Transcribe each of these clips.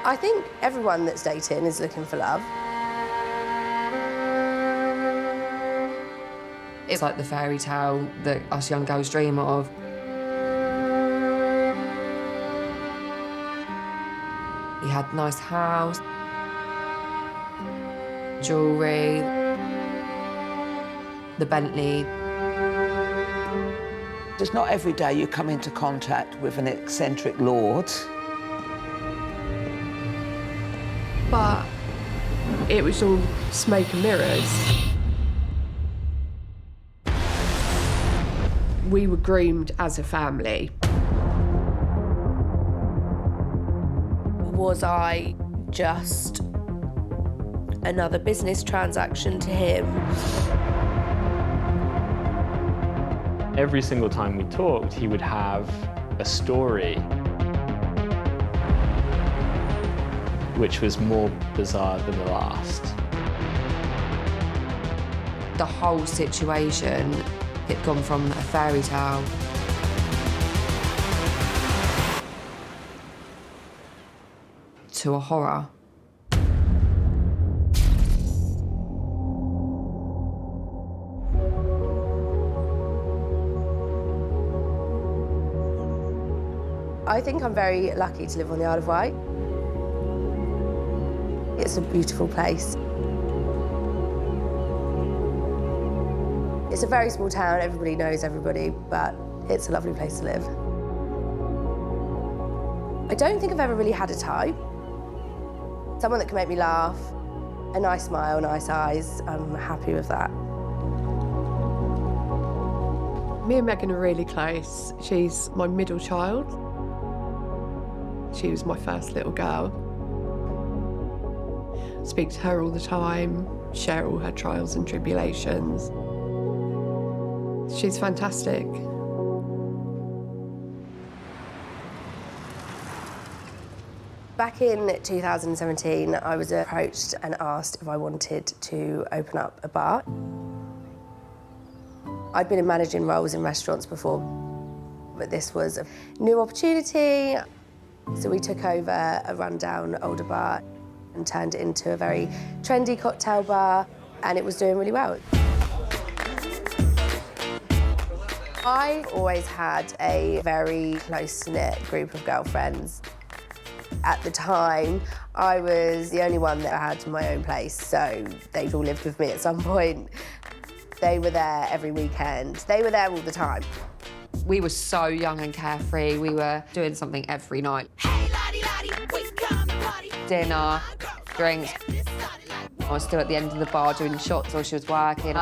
I think everyone that's dating is looking for love. It's like the fairy tale that us young girls dream of. He had a nice house, jewellery, the Bentley. It's not every day you come into contact with an eccentric lord. But it was all smoke and mirrors. We were groomed as a family. Was I just another business transaction to him? Every single time we talked, he would have a story which was more bizarre than the last. The whole situation had gone from a fairy tale to a horror. I think I'm very lucky to live on the Isle of Wight. It's a beautiful place. It's a very small town, everybody knows everybody, but it's a lovely place to live. I don't think I've ever really had a type. Someone that can make me laugh, a nice smile, nice eyes, I'm happy with that. Me and Megan are really close. She's my middle child. She was my first little girl. Speak to her all the time, share all her trials and tribulations. She's fantastic. Back in 2017, I was approached and asked if I wanted to open up a bar. I'd been in managing roles in restaurants before, but this was a new opportunity. So we took over a rundown older bar and turned it into a very trendy cocktail bar, and it was doing really well. I always had a very close-knit group of girlfriends. At the time, I was the only one that had my own place, so they'd all lived with me at some point. They were there every weekend. They were there all the time. We were so young and carefree. We were doing something every night. Dinner, drinks. I was still at the end of the bar doing shots while she was working.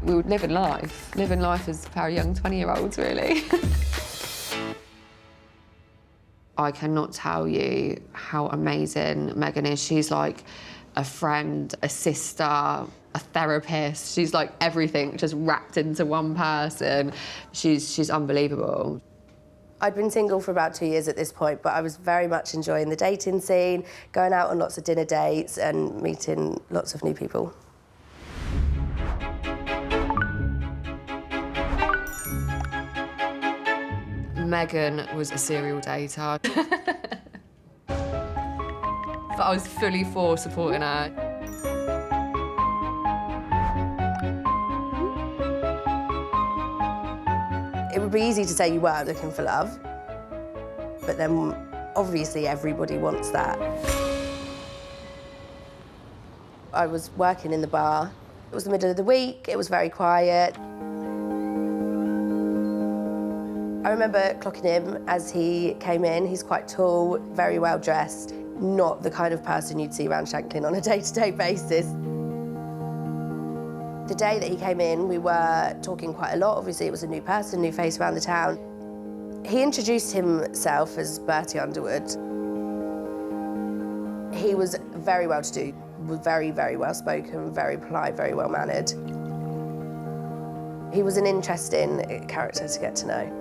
We were living life as a pair of young 20-year-olds, really. I cannot tell you how amazing Megan is. She's like a friend, a sister, a therapist. She's like everything just wrapped into one person. She's unbelievable. I'd been single for about 2 years at this point, but I was very much enjoying the dating scene, going out on lots of dinner dates and meeting lots of new people. Megan was a serial dater. But I was fully for supporting her. It would be easy to say you were looking for love, but then obviously everybody wants that. I was working in the bar. It was the middle of the week, it was very quiet. I remember clocking him as he came in. He's quite tall, very well dressed, not the kind of person you'd see around Shanklin on a day-to-day basis. The day that he came in, we were talking quite a lot. Obviously, it was a new person, new face around the town. He introduced himself as Bertie Underwood. He was very well-to-do, very, very well-spoken, very polite, very well-mannered. He was an interesting character to get to know.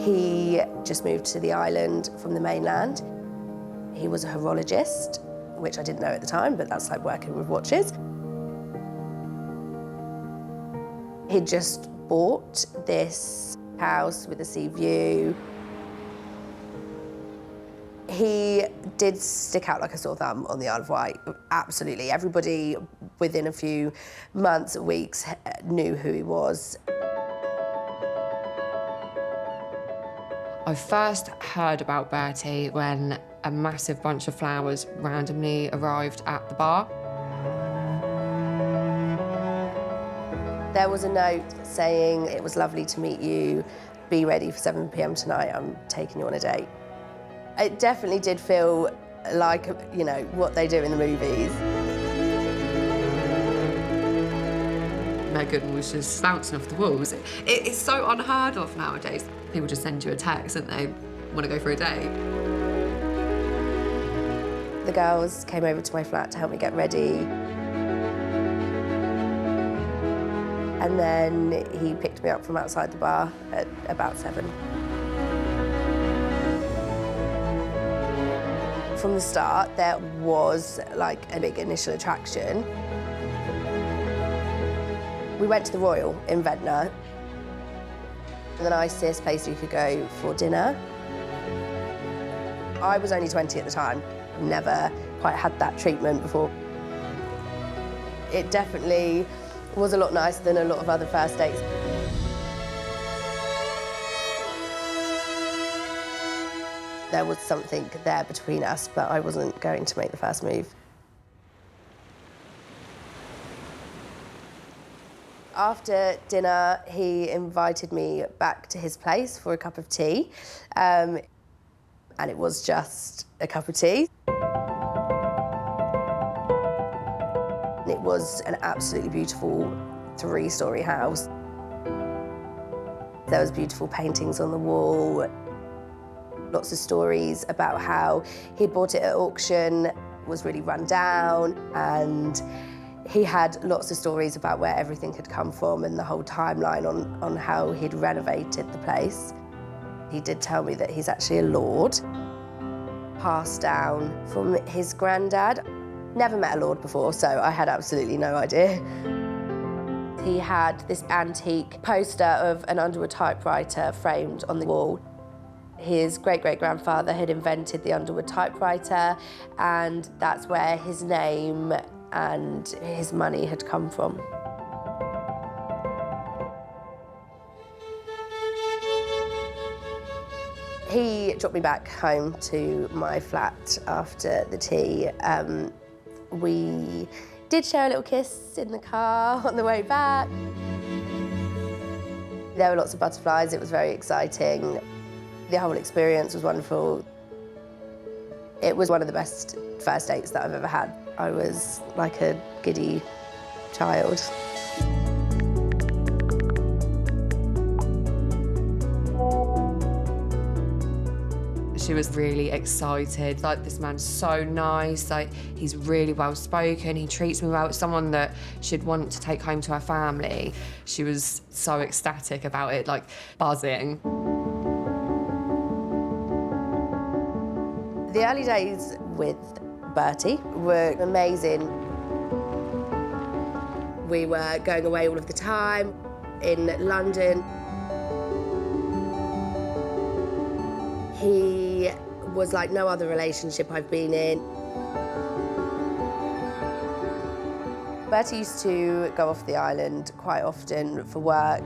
He just moved to the island from the mainland. He was a horologist, which I didn't know at the time, but that's like working with watches. He'd just bought this house with a sea view. He did stick out like a sore thumb on the Isle of Wight, absolutely. Everybody within a few months, weeks, knew who he was. I first heard about Bertie when a massive bunch of flowers randomly arrived at the bar. There was a note saying, "It was lovely to meet you. Be ready for 7 p.m. tonight. I'm taking you on a date." It definitely did feel like, you know, what they do in the movies. Meghan was just bouncing off the walls. It's so unheard of nowadays. People just send you a text and they want to go for a date. The girls came over to my flat to help me get ready. And then he picked me up from outside the bar at about 7. From the start, there was like a big initial attraction. We went to the Royal in Ventnor, the nicest place you could go for dinner. I was only 20 at the time, never quite had that treatment before. It definitely was a lot nicer than a lot of other first dates. There was something there between us, but I wasn't going to make the first move. After dinner, he invited me back to his place for a cup of tea, and it was just a cup of tea. It was an absolutely beautiful 3-storey house. There was beautiful paintings on the wall, lots of stories about how he bought it at auction, was really run down, and he had lots of stories about where everything had come from and the whole timeline on how he'd renovated the place. He did tell me that he's actually a lord, passed down from his granddad. Never met a lord before, so I had absolutely no idea. He had this antique poster of an Underwood typewriter framed on the wall. His great-great-grandfather had invented the Underwood typewriter, and that's where his name and his money had come from. He dropped me back home to my flat after the tea. We did share a little kiss in the car on the way back. There were lots of butterflies, it was very exciting. The whole experience was wonderful. It was one of the best first dates that I've ever had. I was like a giddy child. She was really excited. Like, this man's so nice. Like, he's really well spoken. He treats me well. It's someone that she'd want to take home to her family. She was so ecstatic about it, like buzzing. The early days with Bertie were amazing. We were going away all of the time in London. He was like no other relationship I've been in. Bertie used to go off the island quite often for work.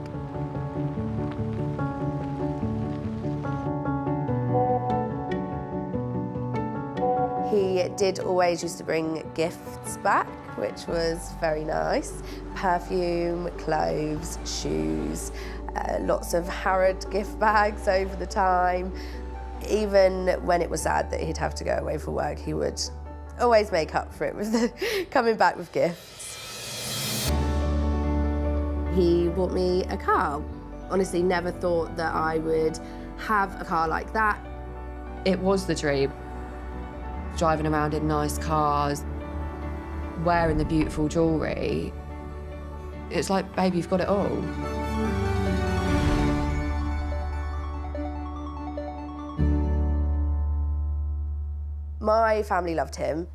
He did always used to bring gifts back, which was very nice. Perfume, clothes, shoes, lots of Harrod gift bags over the time. Even when it was sad that he'd have to go away for work, he would always make up for it with coming back with gifts. He bought me a car. Honestly, never thought that I would have a car like that. It was the dream. Driving around in nice cars, wearing the beautiful jewellery. It's like, babe, you've got it all. My family loved him.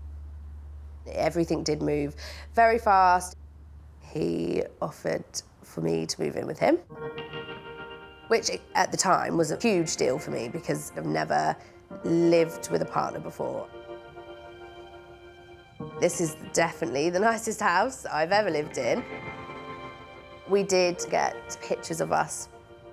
Everything did move very fast. He offered for me to move in with him, which at the time was a huge deal for me because I've never lived with a partner before. This is definitely the nicest house I've ever lived in. We did get pictures of us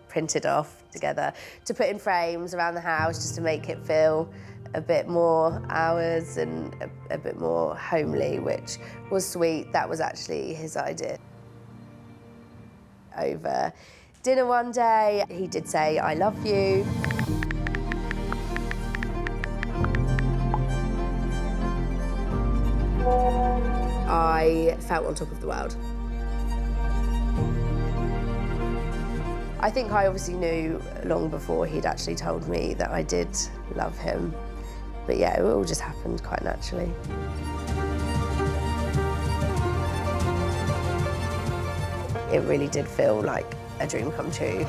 printed off together to put in frames around the house just to make it feel a bit more ours and a bit more homely, which was sweet. That was actually his idea. Over dinner one day, he did say, "I love you." I felt on top of the world. I think I obviously knew long before he'd actually told me that I did love him. But yeah, it all just happened quite naturally. It really did feel like a dream come true.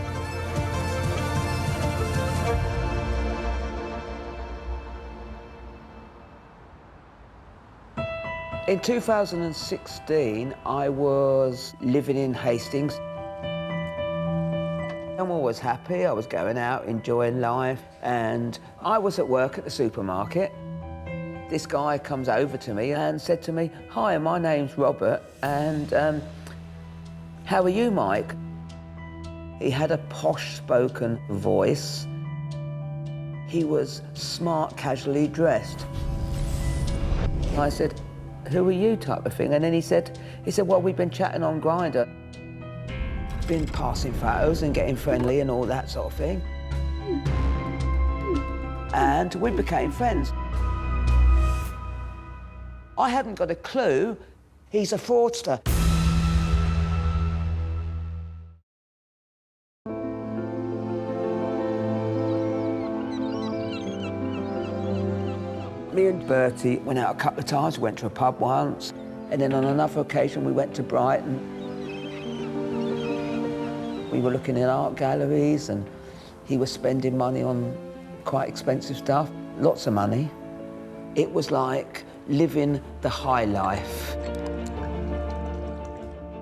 In 2016, I was living in Hastings. I'm always happy. I was going out, enjoying life, and I was at work at the supermarket. This guy comes over to me and said to me, "Hi, my name's Robert, and how are you, Mike?" He had a posh-spoken voice. He was smart, casually dressed. I said, "Who are you?" type of thing, and then he said, "Well, we've been chatting on Grindr, been passing photos and getting friendly and all that sort of thing." And we became friends. I hadn't got a clue he's a fraudster. Me and Bertie went out a couple of times. We went to a pub once, and then on another occasion we went to Brighton. We were looking in art galleries, and he was spending money on quite expensive stuff, lots of money. It was like living the high life.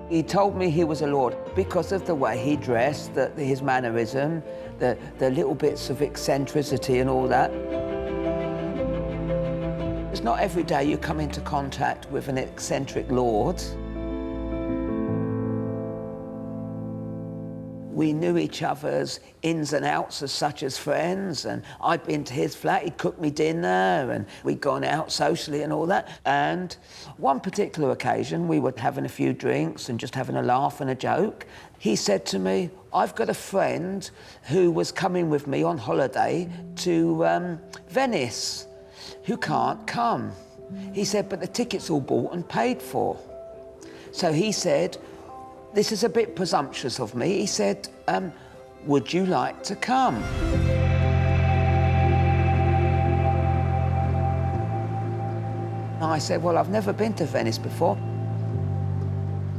He told me he was a lord because of the way he dressed, his mannerism, the little bits of eccentricity and all that. It's not every day you come into contact with an eccentric lord. We knew each other's ins and outs as such as friends, and I'd been to his flat, he'd cooked me dinner, and we'd gone out socially and all that. And one particular occasion, we were having a few drinks and just having a laugh and a joke. He said to me, "I've got a friend who was coming with me on holiday to Venice, who can't come." He said, "But the ticket's all bought and paid for." So he said, "This is a bit presumptuous of me." He said, "Would you like to come?" I said, "Well, I've never been to Venice before."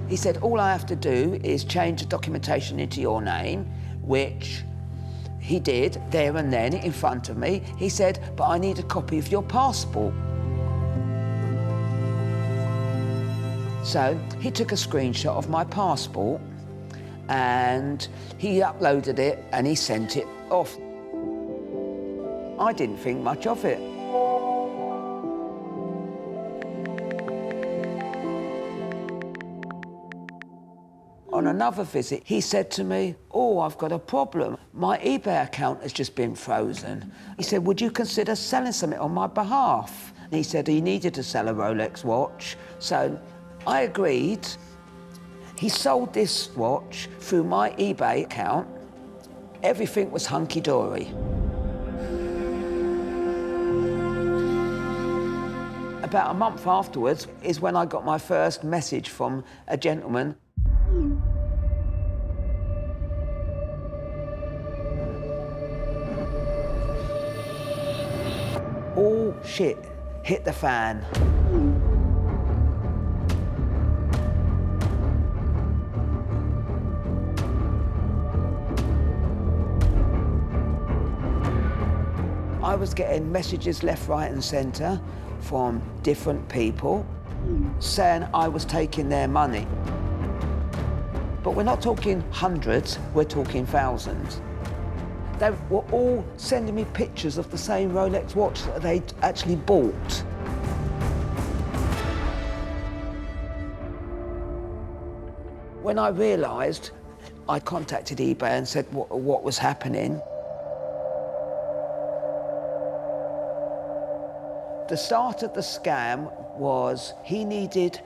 He said, "All I have to do is change the documentation into your name," which he did there and then in front of me. He said, "But I need a copy of your passport." So he took a screenshot of my passport and he uploaded it and he sent it off. I didn't think much of it. On another visit, he said to me, "Oh, I've got a problem. My eBay account has just been frozen." He said, "Would you consider selling something on my behalf?" And he said he needed to sell a Rolex watch. So I agreed. He sold this watch through my eBay account. Everything was hunky-dory. About a month afterwards is when I got my first message from a gentleman. All shit hit the fan. I was getting messages left, right and centre from different people saying I was taking their money. But we're not talking hundreds, we're talking thousands. They were all sending me pictures of the same Rolex watch that they'd actually bought. When I realised, I contacted eBay and said what was happening. The start of the scam was he needed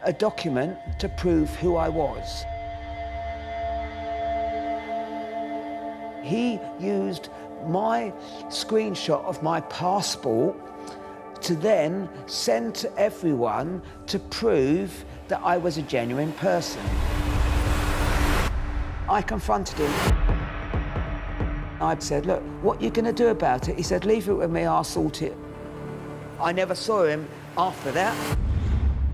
a document to prove who I was. He used my screenshot of my passport to then send to everyone to prove that I was a genuine person. I confronted him. I said, look, what are you going to do about it? He said, leave it with me, I'll sort it. I never saw him after that.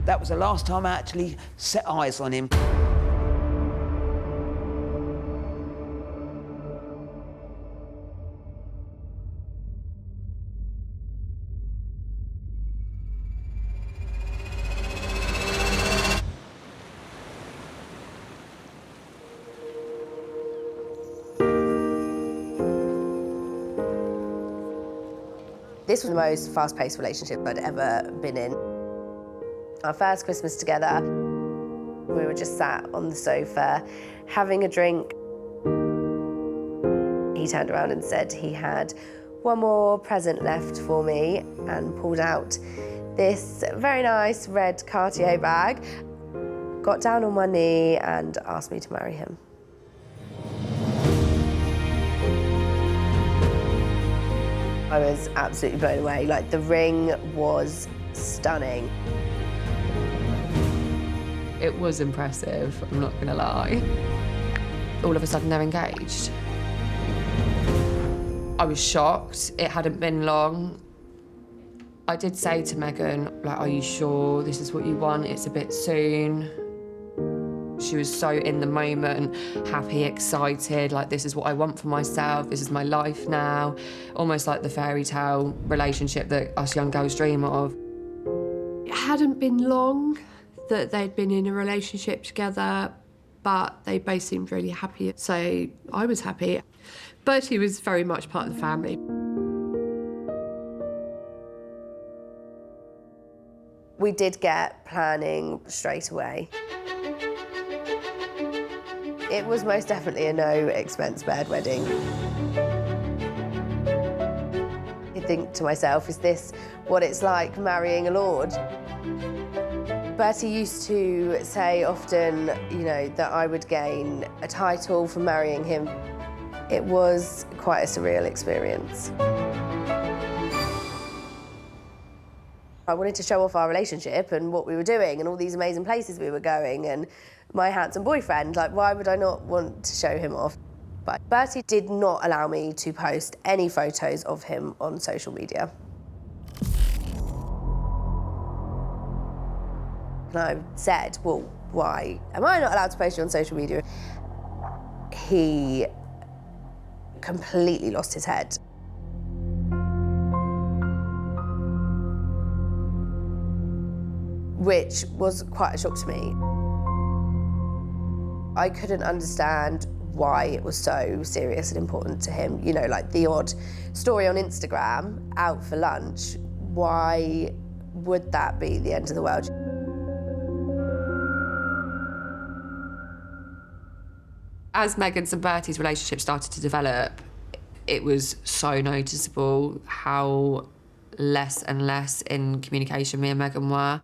That was the last time I actually set eyes on him. This was the most fast-paced relationship I'd ever been in. Our first Christmas together, we were just sat on the sofa, having a drink. He turned around and said he had one more present left for me and pulled out this very nice red Cartier bag, got down on one knee and asked me to marry him. I was absolutely blown away. Like, the ring was stunning. It was impressive, I'm not gonna lie. All of a sudden they're engaged. I was shocked, it hadn't been long. I did say to Megan, like, are you sure this is what you want? It's a bit soon. She was so in the moment, happy, excited, like, this is what I want for myself, this is my life now. Almost like the fairy tale relationship that us young girls dream of. It hadn't been long that they'd been in a relationship together, but they both seemed really happy, so I was happy. Bertie was very much part of the family. We did get planning straight away. It was most definitely a no-expense-spared wedding. I think to myself, is this what it's like marrying a lord? Bertie used to say often, you know, that I would gain a title for marrying him. It was quite a surreal experience. I wanted to show off our relationship and what we were doing and all these amazing places we were going and my handsome boyfriend. Like, why would I not want to show him off? But Bertie did not allow me to post any photos of him on social media. And I said, well, why am I not allowed to post you on social media? He completely lost his head. Which was quite a shock to me. I couldn't understand why it was so serious and important to him. You know, like the odd story on Instagram, out for lunch, why would that be the end of the world? As Megan's and Bertie's relationship started to develop, it was so noticeable how less and less in communication me and Megan were.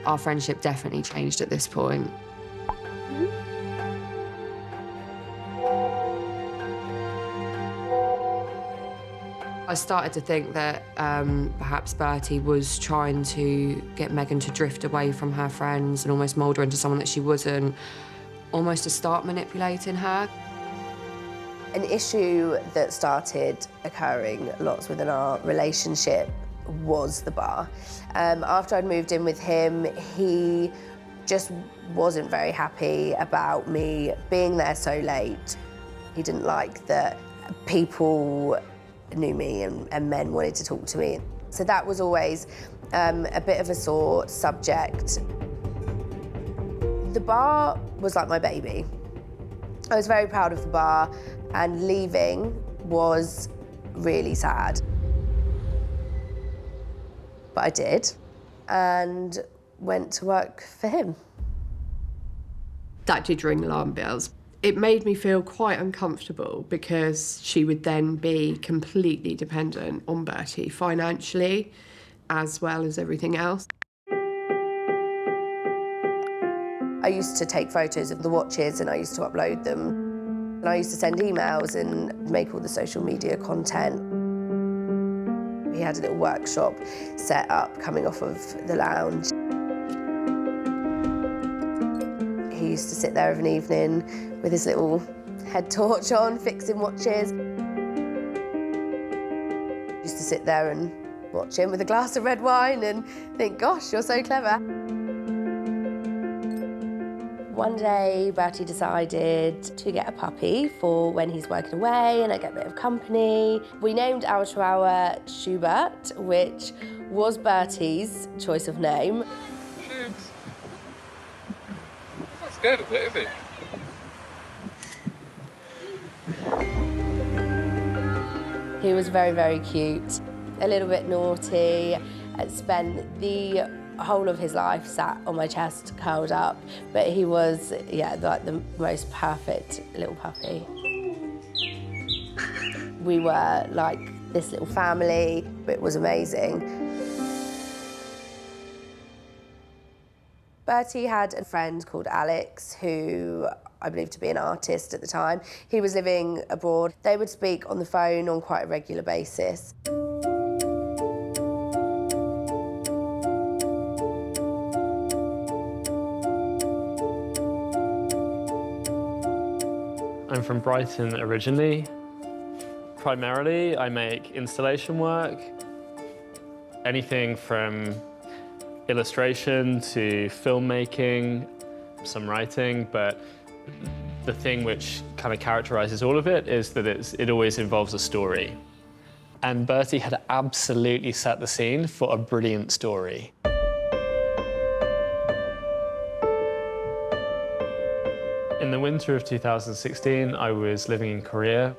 Our friendship definitely changed at this point. I started to think that perhaps Bertie was trying to get Megan to drift away from her friends and almost mould her into someone that she wasn't, almost to start manipulating her. An issue that started occurring lots within our relationship was the bar. After I'd moved in with him, he just wasn't very happy about me being there so late. He didn't like that people knew me and men wanted to talk to me. So that was always a bit of a sore subject. The bar was like my baby. I was very proud of the bar, and leaving was really sad. But I did, and went to work for him. That did ring alarm bells. It made me feel quite uncomfortable because she would then be completely dependent on Bertie financially, as well as everything else. I used to take photos of the watches and I used to upload them. And I used to send emails and make all the social media content. He had a little workshop set up coming off of the lounge. He used to sit there of an evening with his little head torch on, fixing watches. Used to sit there and watch him with a glass of red wine and think, gosh, you're so clever. One day, Bertie decided to get a puppy for when he's working away and I get a bit of company. We named our Chihuahua Schubert, which was Bertie's choice of name. Shubes. I'm not scared of it, is he? He was very, very cute, a little bit naughty, and spent the whole of his life sat on my chest, curled up, but he was, yeah, like the most perfect little puppy. We were like this little family. It was amazing. Bertie had a friend called Alex who I believe to be an artist at the time. He was living abroad. They would speak on the phone on quite a regular basis. I'm from Brighton originally. Primarily, I make installation work. Anything from illustration to filmmaking, some writing, but the thing which kind of characterizes all of it is that it always involves a story. And Bertie had absolutely set the scene for a brilliant story. In the winter of 2016, I was living in Korea.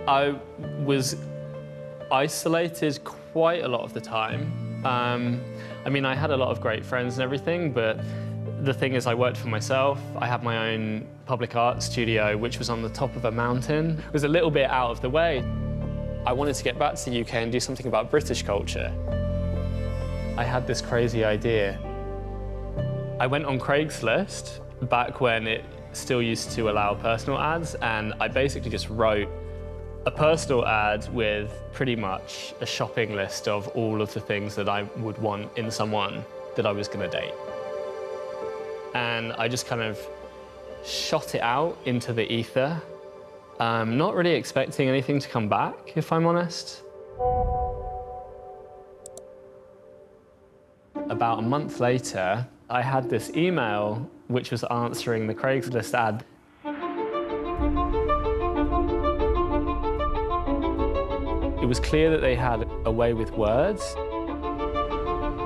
I was isolated quite a lot of the time. I mean, I had a lot of great friends and everything, but the thing is I worked for myself. I had my own public art studio, which was on the top of a mountain. It was a little bit out of the way. I wanted to get back to the UK and do something about British culture. I had this crazy idea. I went on Craigslist back when it still used to allow personal ads, and I basically just wrote a personal ad with pretty much a shopping list of all of the things that I would want in someone that I was going to date. And I just kind of shot it out into the ether, not really expecting anything to come back, if I'm honest. About a month later, I had this email which was answering the Craigslist ad. It was clear that they had a way with words.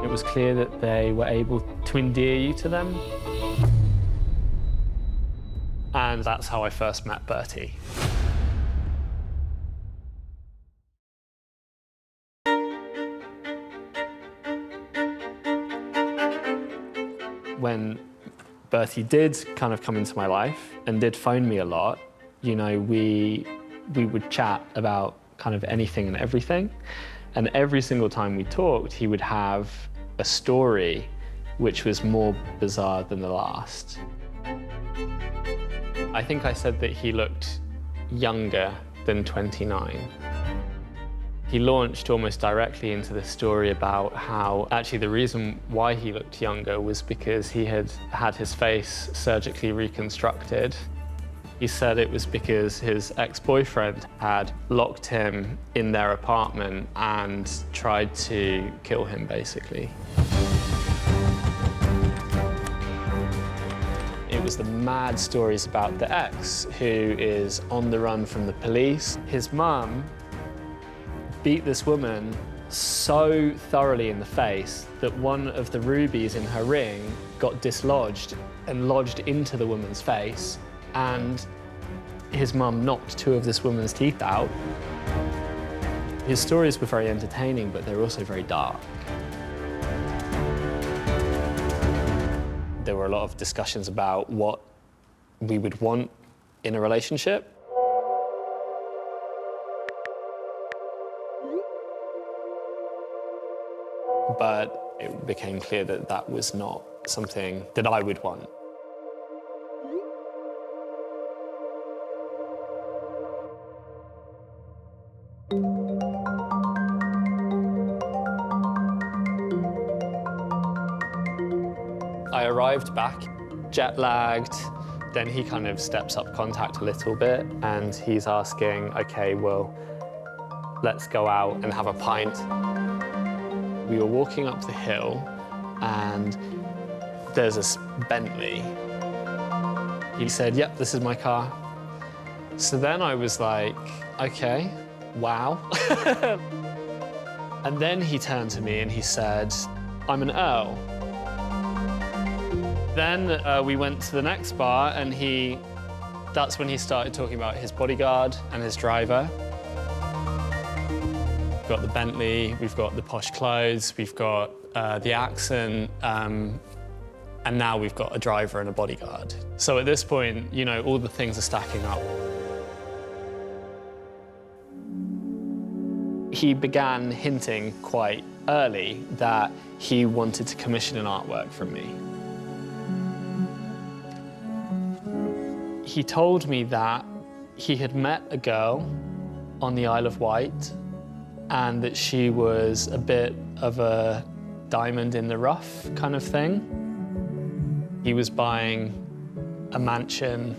It was clear that they were able to endear you to them. And that's how I first met Bertie. When Bertie did kind of come into my life and did phone me a lot, you know, we would chat about kind of anything and everything. And every single time we talked, he would have a story which was more bizarre than the last. I think I said that he looked younger than 29. He launched almost directly into the story about how actually the reason why he looked younger was because he had had his face surgically reconstructed. He said it was because his ex-boyfriend had locked him in their apartment and tried to kill him, basically. It was the mad stories about the ex who is on the run from the police. His mum beat this woman so thoroughly in the face that one of the rubies in her ring got dislodged and lodged into the woman's face, and his mum knocked 2 of this woman's teeth out. His stories were very entertaining, but they were also very dark. There were a lot of discussions about what we would want in a relationship. But it became clear that that was not something that I would want. I arrived back, jet-lagged, then he kind of steps up contact a little bit and he's asking, okay, well, let's go out and have a pint. We were walking up the hill and there's this Bentley. He said, yep, this is my car. So then I was like, okay, wow. And then he turned to me and he said, I'm an Earl. Then we went to the next bar and that's when he started talking about his bodyguard and his driver. We've got the Bentley, we've got the posh clothes, we've got the accent, and now we've got a driver and a bodyguard. So at this point, you know, all the things are stacking up. He began hinting quite early that he wanted to commission an artwork from me. He told me that he had met a girl on the Isle of Wight and that she was a bit of a diamond in the rough kind of thing. He was buying a mansion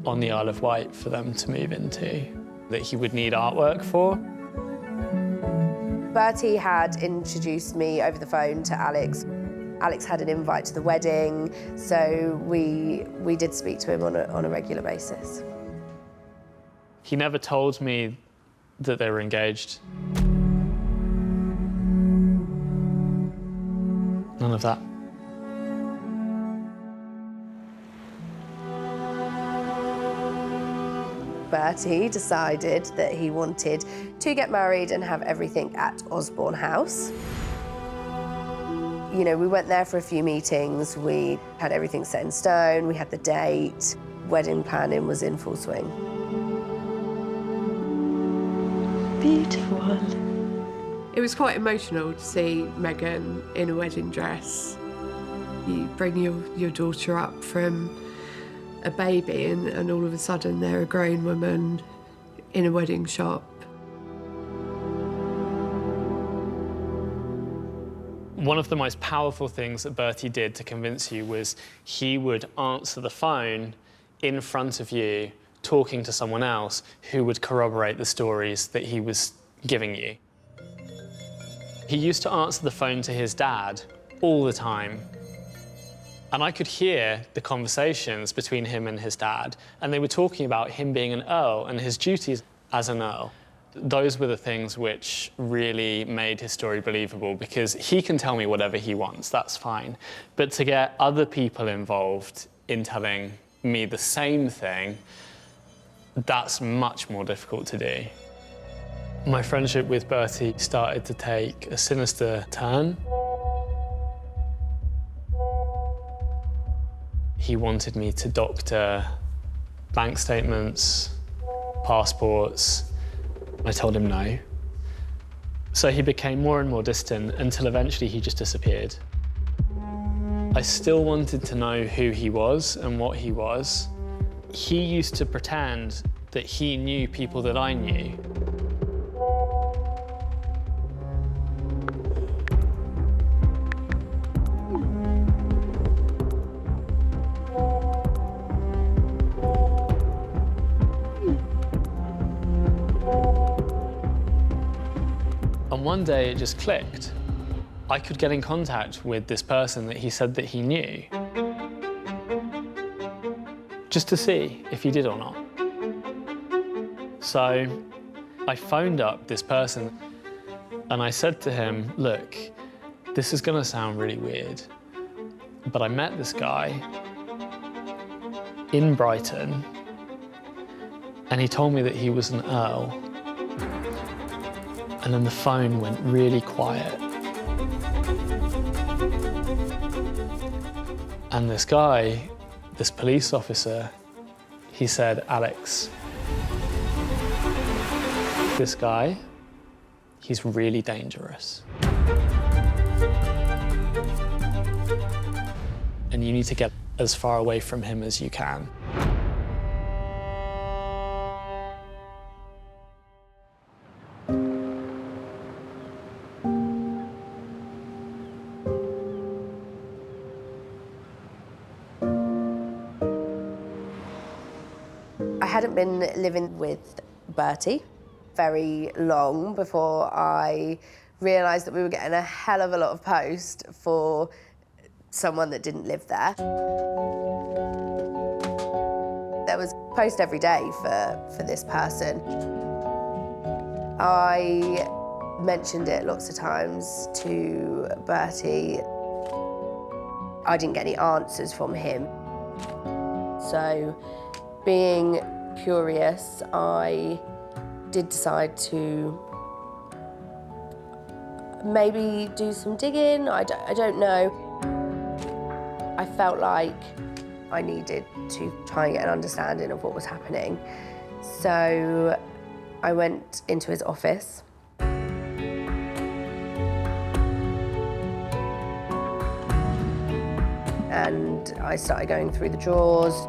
on the Isle of Wight for them to move into that he would need artwork for. Bertie had introduced me over the phone to Alex. Alex had an invite to the wedding, so we did speak to him on a regular basis. He never told me that they were engaged. None of that. Bertie decided that he wanted to get married and have everything at Osborne House. You know, we went there for a few meetings, we had everything set in stone, we had the date, wedding planning was in full swing. Beautiful. It was quite emotional to see Meghan in a wedding dress. You bring your daughter up from a baby and all of a sudden they're a grown woman in a wedding shop. One of the most powerful things that Bertie did to convince you was he would answer the phone in front of you, talking to someone else who would corroborate the stories that he was giving you. He used to answer the phone to his dad all the time. And I could hear the conversations between him and his dad, and they were talking about him being an earl and his duties as an earl. Those were the things which really made his story believable, because he can tell me whatever he wants, that's fine. But to get other people involved in telling me the same thing, that's much more difficult to do. My friendship with Bertie started to take a sinister turn. He wanted me to doctor bank statements, passports. I told him no. So he became more and more distant until eventually he just disappeared. I still wanted to know who he was and what he was. He used to pretend that he knew people that I knew. And one day it just clicked. I could get in contact with this person that he said that he knew, just to see if he did or not. So I phoned up this person and I said to him, look, this is gonna sound really weird. But I met this guy in Brighton, and he told me that he was an earl. And then the phone went really quiet. And this guy, this police officer, he said, "Alex, this guy, he's really dangerous. And you need to get as far away from him as you can." I hadn't been living with Bertie very long before I realised that we were getting a hell of a lot of post for someone that didn't live there. There was post every day for this person. I mentioned it lots of times to Bertie. I didn't get any answers from him. So, being curious, I did decide to maybe do some digging. I don't know. I felt like I needed to try and get an understanding of what was happening. So I went into his office. And I started going through the drawers.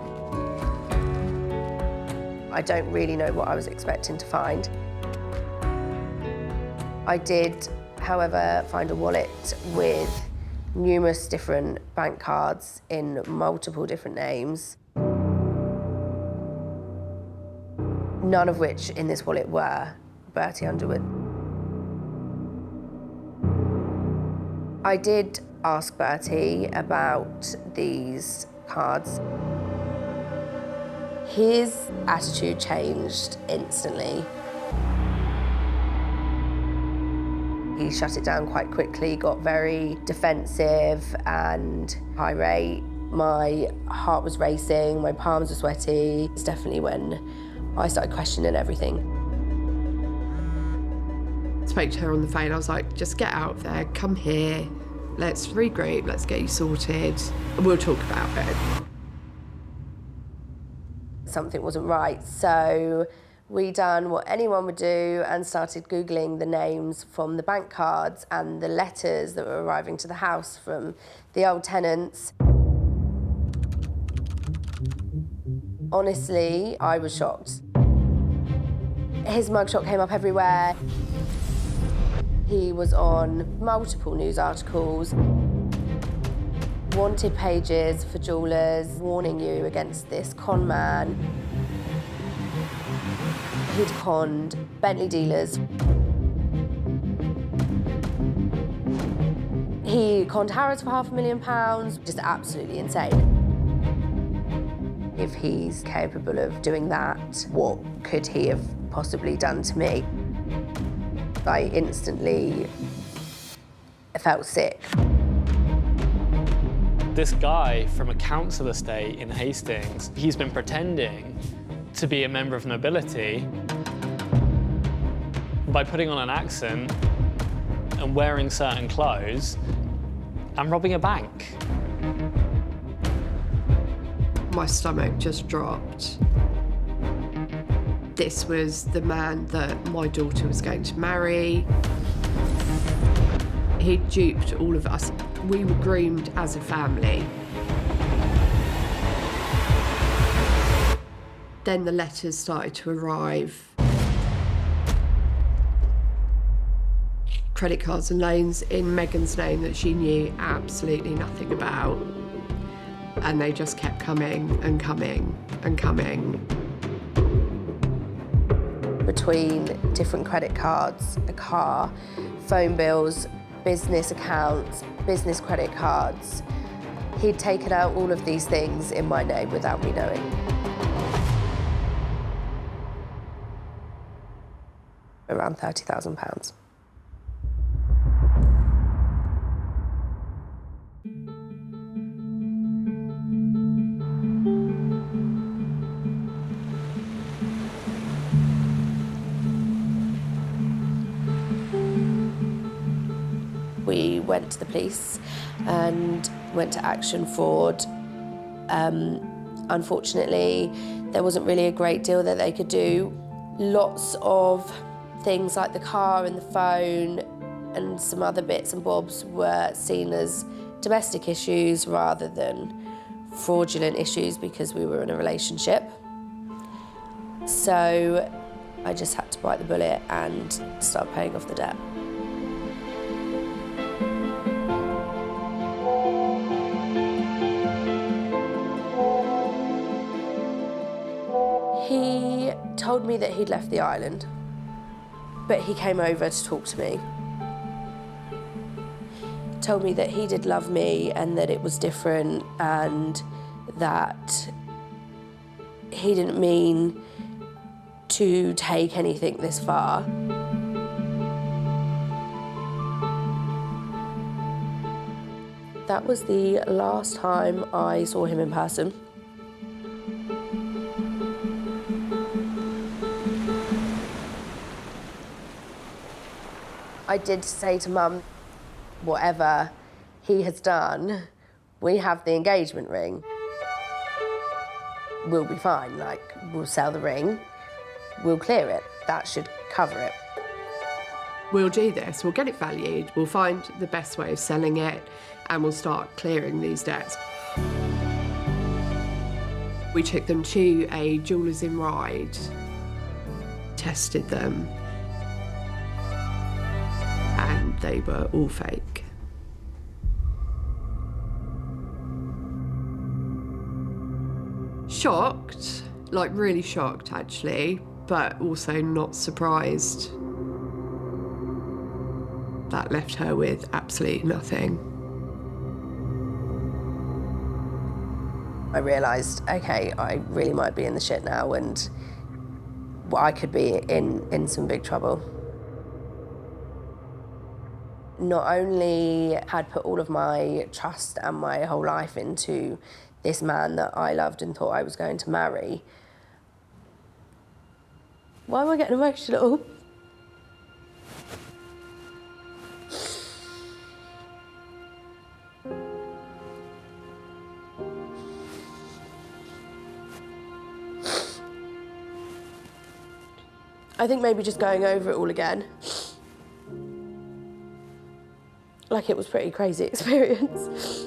I don't really know what I was expecting to find. I did, however, find a wallet with numerous different bank cards in multiple different names, none of which in this wallet were Bertie Underwood. I did ask Bertie about these cards. His attitude changed instantly. He shut it down quite quickly, got very defensive and irate. My heart was racing, my palms were sweaty. It's definitely when I started questioning everything. I spoke to her on the phone. I was like, just get out there, come here, let's regroup, let's get you sorted, and we'll talk about it. Something wasn't right, so we done what anyone would do and started Googling the names from the bank cards and the letters that were arriving to the house from the old tenants. Honestly, I was shocked. His mugshot came up everywhere. He was on multiple news articles, wanted pages for jewellers, warning you against this con man. He'd conned Bentley dealers. He conned Harrods for £500,000, just absolutely insane. If he's capable of doing that, what could he have possibly done to me? I instantly felt sick. This guy from a council estate in Hastings, he's been pretending to be a member of nobility by putting on an accent and wearing certain clothes and robbing a bank. My stomach just dropped. This was the man that my daughter was going to marry. He duped all of us. We were groomed as a family. Then the letters started to arrive. Credit cards and loans in Megan's name that she knew absolutely nothing about. And they just kept coming and coming and coming. Between different credit cards, a car, phone bills, business accounts, business credit cards, he'd taken out all of these things in my name without me knowing. Around £30,000. went to the police and went to action fraud. Unfortunately, there wasn't really a great deal that they could do. Lots of things like the car and the phone and some other bits and bobs were seen as domestic issues rather than fraudulent issues because we were in a relationship. So I just had to bite the bullet and start paying off the debt. He told me that he'd left the island, but he came over to talk to me. Told me that he did love me and that it was different and that he didn't mean to take anything this far. That was the last time I saw him in person. I did say to Mum, whatever he has done, we have the engagement ring. We'll be fine, like, we'll sell the ring, we'll clear it. That should cover it. We'll do this, we'll get it valued, we'll find the best way of selling it, and we'll start clearing these debts. We took them to a jewellers in Ryde, tested them, and they were all fake. Shocked, like really shocked actually, but also not surprised. That left her with absolutely nothing. I realised, okay, I really might be in the shit now and I could be in some big trouble. Not only had put all of my trust and my whole life into this man that I loved and thought I was going to marry. Why am I getting emotional? I think maybe just going over it all again. Like it was a pretty crazy experience.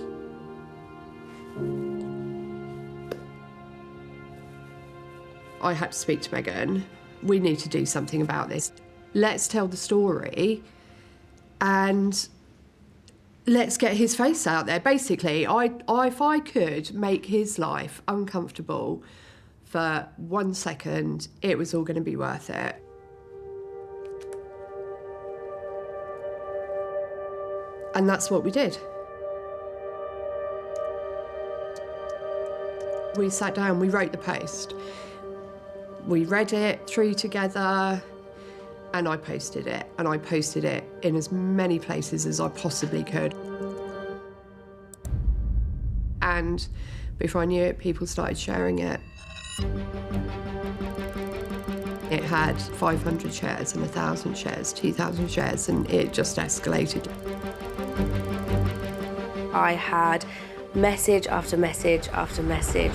I had to speak to Megan. We need to do something about this. Let's tell the story and let's get his face out there. Basically, if I could make his life uncomfortable for 1 second, it was all going to be worth it. And that's what we did. We sat down, we wrote the post. We read it through together and I posted it. And I posted it in as many places as I possibly could. And before I knew it, people started sharing it. It had 500 shares and 1,000 shares, 2,000 shares, and it just escalated. I had message after message after message.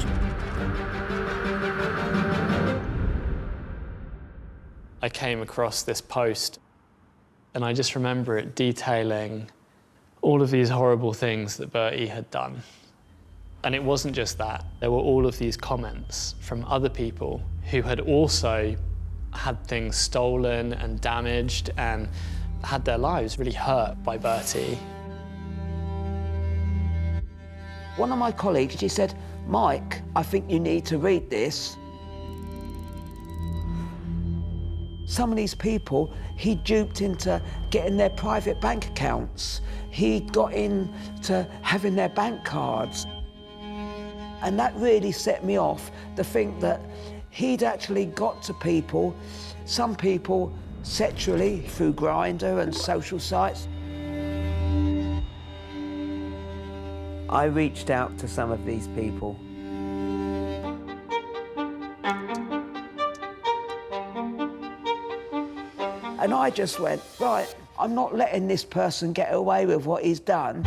I came across this post and I just remember it detailing all of these horrible things that Bertie had done. And it wasn't just that. There were all of these comments from other people who had also had things stolen and damaged and had their lives really hurt by Bertie. One of my colleagues, she said, "Mike, I think you need to read this." Some of these people, he duped into getting their private bank accounts. He got into having their bank cards. And that really set me off to think that he'd actually got to people, some people sexually through Grindr and social sites. I reached out to some of these people. And I just went, right, I'm not letting this person get away with what he's done.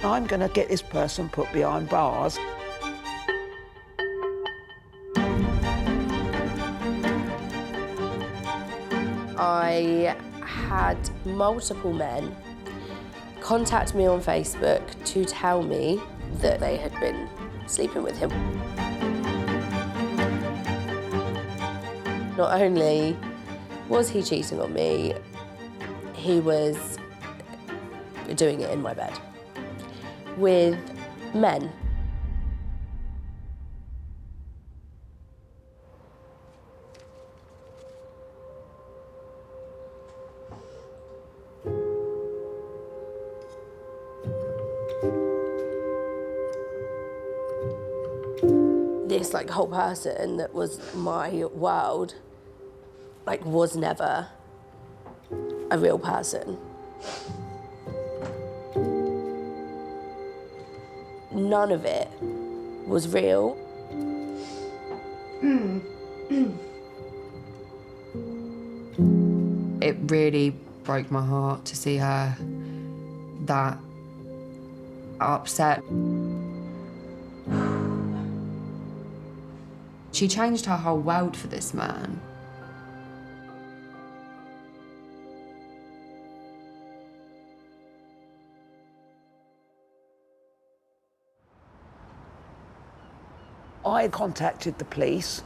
I'm going to get this person put behind bars. I had multiple men contact me on Facebook to tell me that they had been sleeping with him. Not only was he cheating on me, he was doing it in my bed with men. This whole person that was my world was never a real person. None of it was real. It really broke my heart to see her that upset. She changed her whole world for this man. I contacted the police.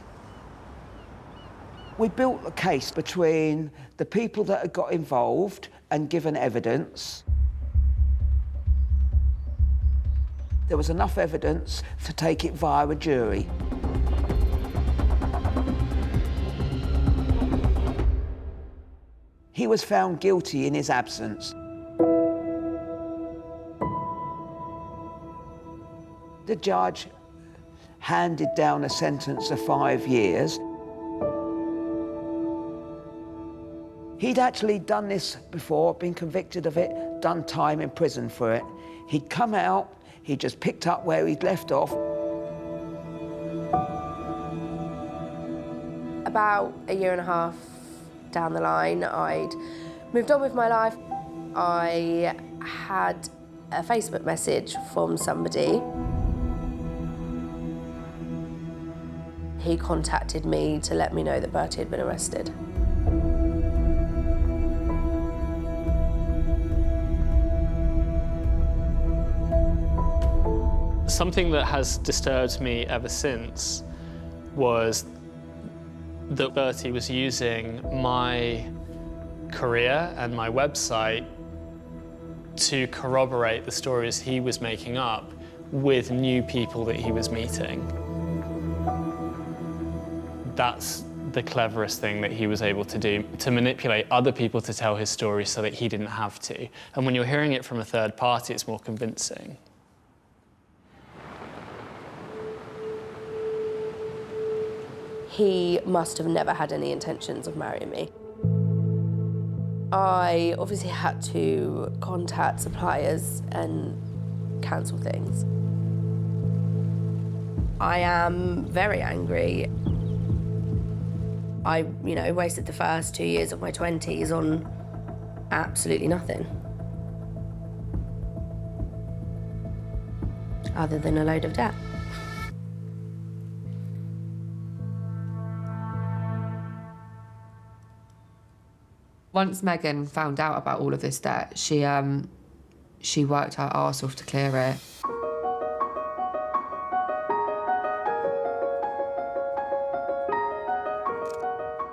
We built a case between the people that had got involved and given evidence. There was enough evidence to take it via a jury. He was found guilty in his absence. The judge handed down a sentence of 5 years. He'd actually done this before, been convicted of it, done time in prison for it. He'd come out, he just picked up where he'd left off. About a year and a half down the line, I'd moved on with my life. I had a Facebook message from somebody. He contacted me to let me know that Bertie had been arrested. Something that has disturbed me ever since was that Bertie was using my career and my website to corroborate the stories he was making up with new people that he was meeting. That's the cleverest thing that he was able to do, to manipulate other people to tell his story so that he didn't have to. And when you're hearing it from a third party, it's more convincing. He must have never had any intentions of marrying me. I obviously had to contact suppliers and cancel things. I am very angry. I, wasted the first 2 years of my 20s on absolutely nothing. Other than a load of debt. Once Megan found out about all of this debt, she worked her arse off to clear it.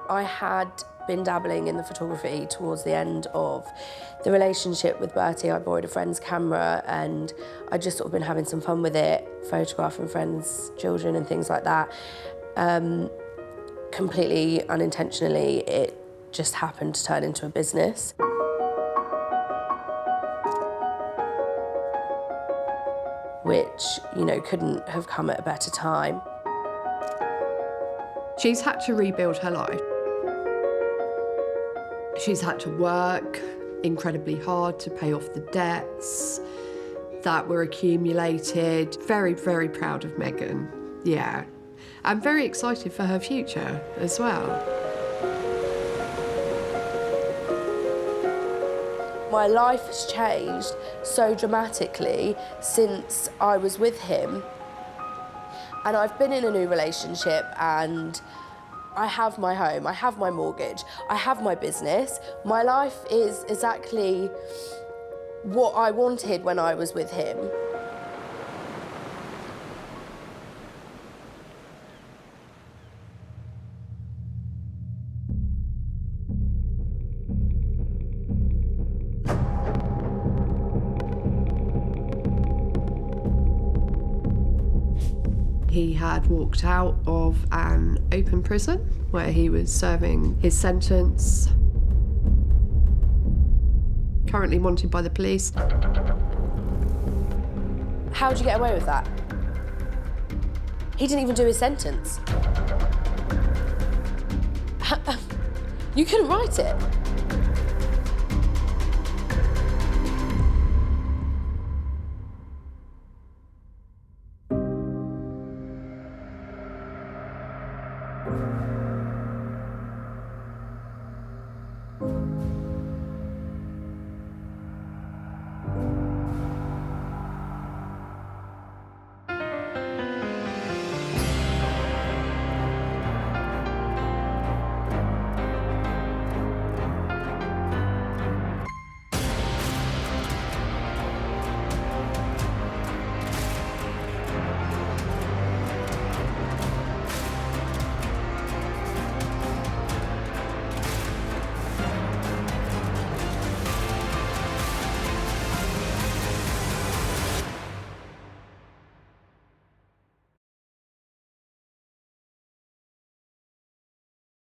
I had been dabbling in the photography towards the end of the relationship with Bertie. I borrowed a friend's camera and I'd just been having some fun with it, photographing friends' children and things like that. Completely unintentionally, it just happened to turn into a business. Which, couldn't have come at a better time. She's had to rebuild her life. She's had to work incredibly hard to pay off the debts that were accumulated. Very, very proud of Megan, yeah. I'm very excited for her future as well. My life has changed so dramatically since I was with him. And I've been in a new relationship and I have my home, I have my mortgage, I have my business. My life is exactly what I wanted when I was with him. He had walked out of an open prison where he was serving his sentence. Currently wanted by the police. How'd you get away with that? He didn't even do his sentence. You couldn't write it.